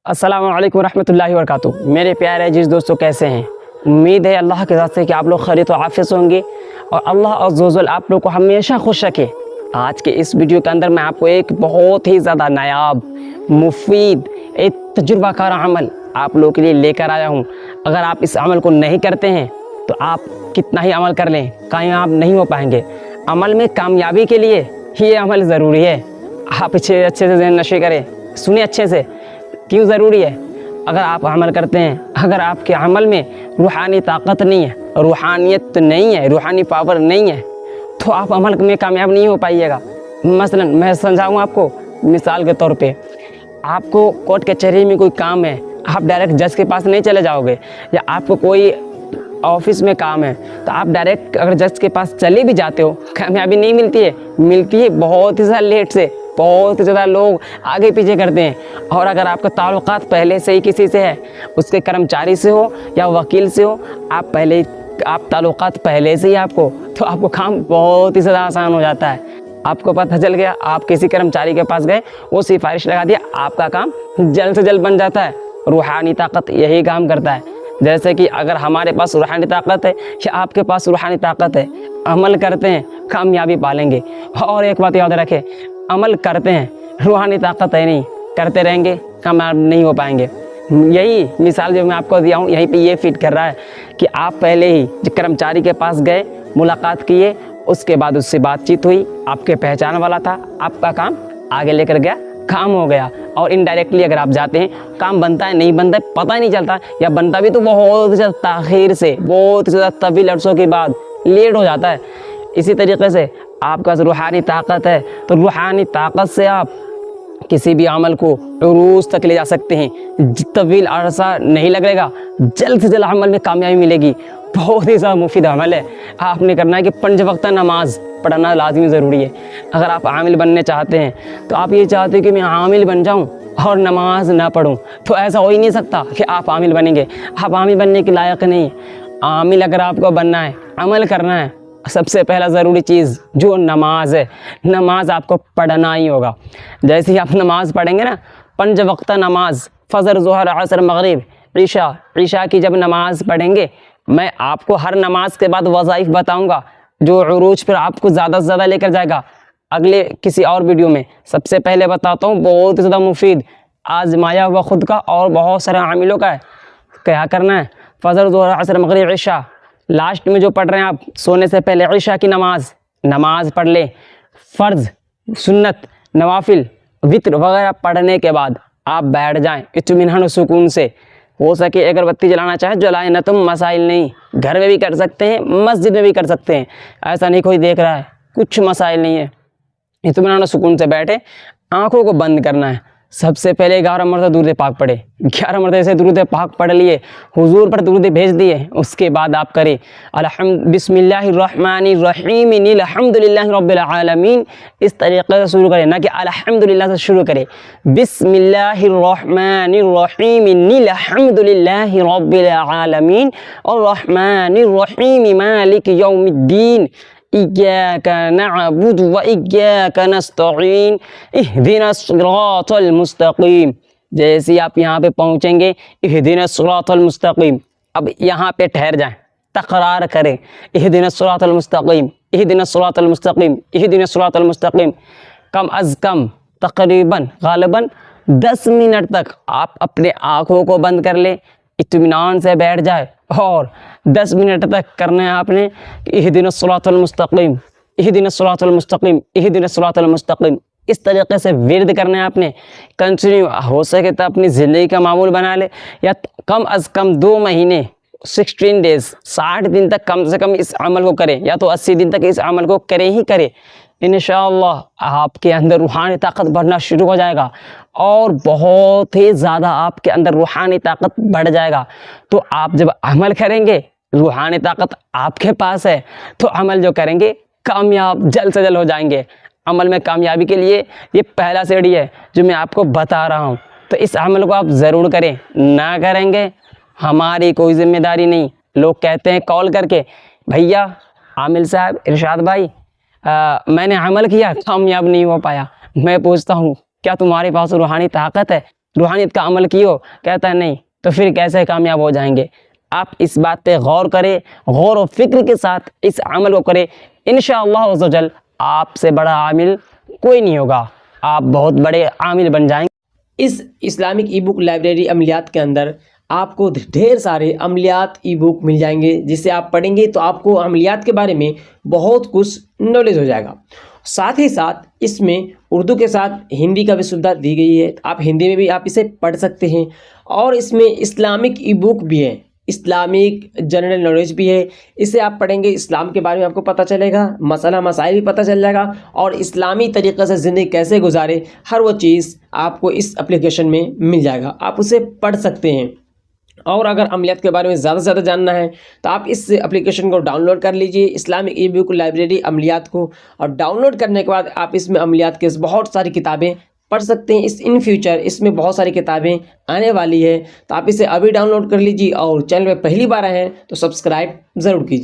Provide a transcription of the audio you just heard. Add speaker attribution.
Speaker 1: अस्सलामु अलैकुम रहमतुल्लाहि व बरकातुहू। मेरे प्यारे अजीज़ दोस्तों, कैसे हैं? उम्मीद है अल्लाह के ज़ात से कि आप लोग खैरियत व आफ़ियत से होंगे और अल्लाह अज़्ज़ व जल आप लोग को हमेशा खुश रखे। आज के इस वीडियो के अंदर मैं आपको एक बहुत ही ज़्यादा नायाब, मुफीद, एक तजुर्बाकार अमल आप लोगों के लिए लेकर आया हूँ। अगर आप इस अमल को नहीं करते हैं तो आप कितना ही अमल कर लें, कामयाब नहीं हो पाएंगे। अमल में कामयाबी के लिए ये अमल ज़रूरी है। आप अच्छे से नशे करें, सुनिए अच्छे से क्यों ज़रूरी है। अगर आप अमल करते हैं, अगर आपके अमल में रूहानी ताकत नहीं है, रूहानियत नहीं है, रूहानी पावर नहीं है, तो आप अमल में कामयाब नहीं हो पाइएगा। मसलन मैं समझाऊँ आपको, मिसाल के तौर पे आपको कोर्ट कचहरी में कोई काम है, आप डायरेक्ट जज के पास नहीं चले जाओगे, या आपको कोई ऑफिस में काम है तो आप डायरेक्ट अगर जज के पास चले भी जाते हो, कामयाबी नहीं मिलती है बहुत ही ज़्यादा लेट से। बहुत ज़्यादा लोग आगे पीछे करते हैं। और अगर आपका ताल्लुकात पहले से ही किसी से है, उसके कर्मचारी से हो या वकील से हो, आप ताल्लुकात पहले से ही तो आपको काम बहुत ही ज़्यादा आसान हो जाता है। आपको पता चल गया, आप किसी कर्मचारी के पास गए, वो सिफारिश लगा दिया, आपका काम जल्द से जल्द बन जाता है। रूहानी ताकत यही काम करता है। जैसे कि अगर हमारे पास रूहानी ताकत है या आपके पास रूहानी ताकत है, अमल करते हैं कामयाबी पालेंगे। और एक बात याद रखें, अमल करते हैं, रूहानी ताकत है नहीं, करते रहेंगे कामयाब नहीं हो पाएंगे। यही मिसाल जो मैं आपको दिया हूँ, यहीं पे ये फिट कर रहा है कि आप पहले ही जो कर्मचारी के पास गए, मुलाकात किए, उसके बाद उससे बातचीत हुई, आपके पहचान वाला था, आपका काम आगे लेकर गया, काम हो गया। और इनडायरेक्टली अगर आप जाते हैं, काम बनता है नहीं बनता है पता ही नहीं चलता, या बनता भी तो बहुत ज़्यादा ताख़ीर से, बहुत ज़्यादा तवील अरसों के बाद लेट हो जाता है। इसी तरीके से आपका रूहानी ताकत है तो रूहानी ताकत से आप किसी भी अमल को उरूज तक ले जा सकते हैं। तवील अरसा नहीं लगेगा, जल्द से जल्द अमल में कामयाबी मिलेगी। बहुत ही ज़्यादा मुफीद अमल है। आपने करना है कि 5 वक्त नमाज पढ़ना लाजमी ज़रूरी है। अगर आप आमिल बनने चाहते हैं तो आप ये चाहते हो कि मैं आमिल बन जाऊँ और नमाज ना पढ़ूँ, तो ऐसा हो ही नहीं सकता कि आप आमिल बनेंगे। आप आमिल बनने के लायक नहीं। आमिल अगर आपको बनना है, अमल करना है, सबसे पहला ज़रूरी चीज़ जो नमाज है, नमाज आपको पढ़ना ही होगा। जैसे ही आप नमाज पढ़ेंगे ना, 5 वक्त नमाज, फ़जर, ज़ोहर, असर, मगरिब, ईशा की जब नमाज पढ़ेंगे, मैं आपको हर नमाज के बाद वज़ाइफ बताऊंगा जो उरूज पर आपको ज़्यादा से ज़्यादा लेकर जाएगा अगले किसी और वीडियो में। सबसे पहले बताता हूँ, बहुत ज़्यादा मुफीद, आजमाया हुआ ख़ुद का और बहुत सारे आमिलों का है। क्या करना है? फ़जर, ज़ोहर, असर, मगरिब, ईशा, लास्ट में जो पढ़ रहे हैं आप सोने से पहले ईशा की नमाज पढ़ लें। फ़र्ज़, सुन्नत, नवाफिल, वित्र वगैरह पढ़ने के बाद आप बैठ जाएं इत्मीनान और सुकून से। हो सके अगरबत्ती जलाना चाहे जलाएं, ना तो मसाइल नहीं, घर में भी कर सकते हैं, मस्जिद में भी कर सकते हैं। ऐसा नहीं कोई देख रहा है, कुछ मसाइल नहीं है। इत्मीनान और सुकून से बैठे, आँखों को बंद करना है। सबसे पहले 11 मरतबा दुरूद पाक पढ़े। 11 मरतबा से दुरूद पाक पढ़ लिए, हुजूर पर दुरूद भेज दिए। उसके बाद आप करें बिस्मिल्लाहिर्रहमानिर्रहीम अल्हम्दुलिल्लाहि रब्बिल आलमीन। इस तरीक़े से शुरू करें, ना कि अल्हम्दुलिल्लाह से शुरू करें। बिस्मिल्लाहिर्रहमानिर्रहीम अल्हम्दुलिल्लाहि रब्बिल आलमीन अर्रहमानिर्रहीम मालिक यौमिद्दीन इय्याका नअबुदु व इय्याका नस्तईन इहदिनस सिरातल मुस्तकीम। जैसे ही आप यहाँ पे पहुँचेंगे, इहदिनस सिरातल मुस्तकीम, अब यहाँ पे ठहर जाएं, तकरार करें, इहदिनस सिरातल मुस्तकीम, इहदिनस सिरातल मुस्तकीम, इहदिनस सिरातल मुस्तकीम। कम अज़ कम तकरीबन गालिबन 10 मिनट तक आप अपने आँखों को बंद कर लें, इत्मीनान से बैठ जाए और 10 मिनट तक करना है आपने इहदिनस सिरातल मुस्तकीम, इहदिनस सिरातल मुस्तकीम, इहदिनस सिरातल मुस्तकीम। इस तरीके से विर्द करना है आपने कंटिन्यू। हो सके तो अपनी ज़िंदगी का मामूल बना ले, या कम अज़ कम 2 महीने 16 डेज़ 60 दिन तक कम से कम इस अमल को करें, या तो 80 दिन तक इस अमल को करें ही करें। इंशाअल्लाह आपके अंदर रूहानी ताकत बढ़ना शुरू हो जाएगा और बहुत ही ज़्यादा आपके अंदर रूहानी ताकत बढ़ जाएगा। तो आप जब अमल करेंगे, रूहानी ताकत आपके पास है, तो अमल जो करेंगे कामयाब जल्द से जल्द हो जाएंगे। अमल में कामयाबी के लिए ये पहला सीढ़ी है जो मैं आपको बता रहा हूँ। तो इस अमल को आप ज़रूर करें, ना करेंगे हमारी कोई जिम्मेदारी नहीं। लोग कहते हैं कॉल करके, भैया आमिल साहब, इरशाद भाई, मैंने अमल किया, कामयाब नहीं हो पाया। मैं पूछता हूँ, क्या तुम्हारे पास रूहानी ताकत है? रूहानियत का अमल कियो, कहता है नहीं, तो फिर कैसे कामयाब हो जाएंगे। आप इस बात पे गौर करें, गौर और फिक्र के साथ इस अमल को करें। इंशाअल्लाह अज़्ज़ व जल आपसे बड़ा आमिल कोई नहीं होगा, आप बहुत बड़े आमिल बन जाएंगे। इस इस्लामिक ई बुक लाइब्रेरी अमलियात के अंदर आपको ढेर सारे अमलियात ई बुक मिल जाएंगे, जिसे आप पढ़ेंगे तो आपको अमलियात के बारे में बहुत कुछ नॉलेज हो जाएगा। साथ ही साथ इसमें उर्दू के साथ हिंदी का भी सुविधा दी गई है, आप हिंदी में भी आप इसे पढ़ सकते हैं। और इसमें इस्लामिक ई बुक भी है, इस्लामिक जनरल नॉलेज भी है। इसे आप पढ़ेंगे, इस्लाम के बारे में आपको पता चलेगा, मसला मसाइल भी पता चल जाएगा, और इस्लामी तरीक़े से ज़िंदगी कैसे गुजारे, हर वो चीज़ आपको इस एप्लीकेशन में मिल जाएगा, आप उसे पढ़ सकते हैं। और अगर अमलियात के बारे में ज़्यादा से ज़्यादा जानना है तो आप इस एप्लीकेशन को डाउनलोड कर लीजिए, इस्लामिक ई बुक लाइब्रेरी अमलियात को। और डाउनलोड करने के बाद आप इसमें अमलियात के बहुत सारी किताबें पढ़ सकते हैं। इन फ्यूचर इसमें बहुत सारी किताबें आने वाली है, तो आप इसे अभी डाउनलोड कर लीजिए। और चैनल में पहली बार आए हैं तो सब्सक्राइब ज़रूर कीजिए।